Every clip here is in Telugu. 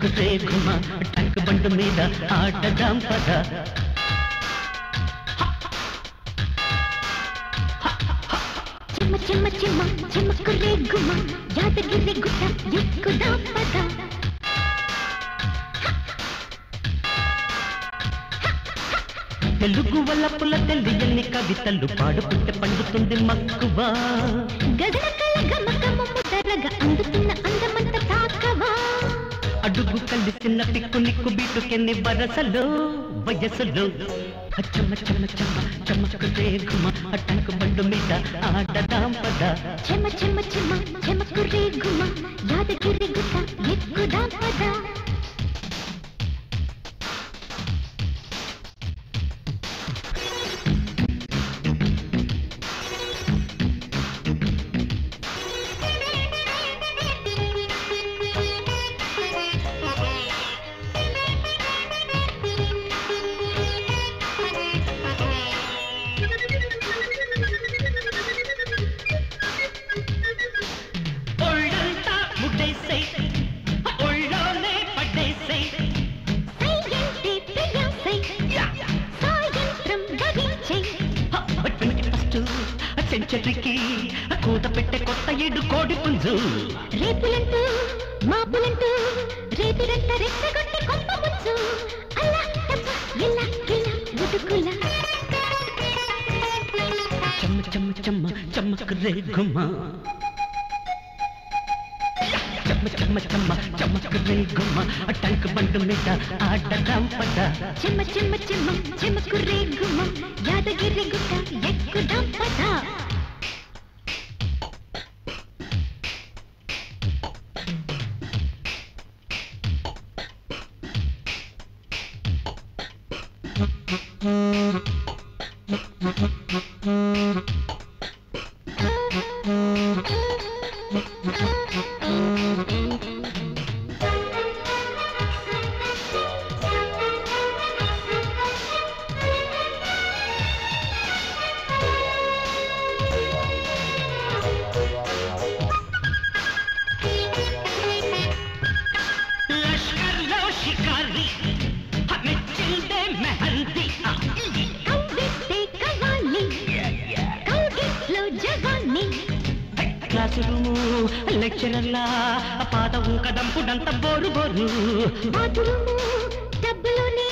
చమకురే గుమ టంక్ బండు మీద ఆటదాం పద చిమ్మ చిమ్మ చిమ్మ చమకురే గుమ యాదగిరి గుట్ట ఎక్కుదాం పద తెలుగు వల్లపుల తెలియని కవితలు పాడుకుంటే పండుతుంది మక్కువా గగన కల గమకము ముదరగా అందుతున్న అందమంత తాకవా అడుగు కలిసిన పిక్కు నిక్కు బీటుకెన్ని వరసలో వయసులో చమ్మ చమ్మ చమ్మ చమకురే గుమ టంక్ బండు మీద ఆటదాం పద చెమ్మ చెమ్మ చెమ్మ చమకురే గుమ యాదగిరి గుట్ట ఎక్కుదాం పద సెంచరీకి కూత పెట్టే కొత్త ఏడు కోడి పుంజు రేపులంటూ మాపులంటూ రేపిరంట రెచ్చగొట్టే కొత్త పుంజు అలా తప్ప ఇలా ఇలా గుడుకుల చమ్మ చమ్మ చమ్మ చమ్మకురే గుమ చమ్మ చమ్మ చమ్మ చమ్మకురే గుమ టంక్ బండు మీద ఆటదాం పద చెమ్మ చెమ్మ చెమ్మ చెమ్మకురే గుమ యాదగిరి గుట్ట ఎక్కుదాం పద క్లాసు రూము లెక్చరర్లా పాదవు కదంపుడంత బోరు బోరు బాతురుము డబ్బులోనే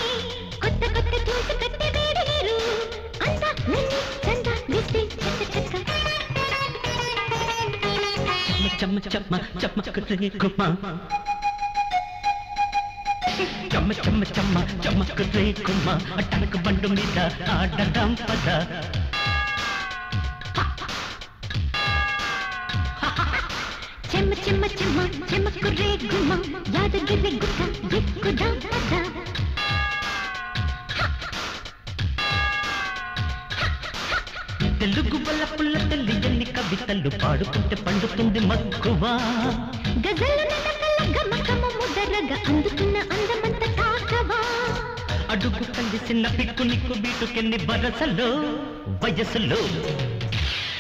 కొత్త కొత్త తోట కట్టి వేడలేరు అంతా నన్ను చంద దిస్తే చెత్త చెత్త చమ్మ చమ్మ చమ్మకురే గుమ చమ్మ చమ్మ చమ్మ చమ్మకురే గుమ టంక్ బండు మీద ఆటదాం పద చెమ్మ చెమ్మ చెమ్మ చెమ్మకురే గుమ యాదగిరి గుట్ట ఎక్కుదాం పద తెలుగు వల్లపుల తెలియని కవితలు పాడుకుంటే పండుతుంది మక్కువా గజలు నడకల గమకము ముదరగా అందుతున్న అందమంత తాకవా అడుగు కలిసిన పిక్కు నిక్కు బీటుకెన్ని వరసలో వయసులో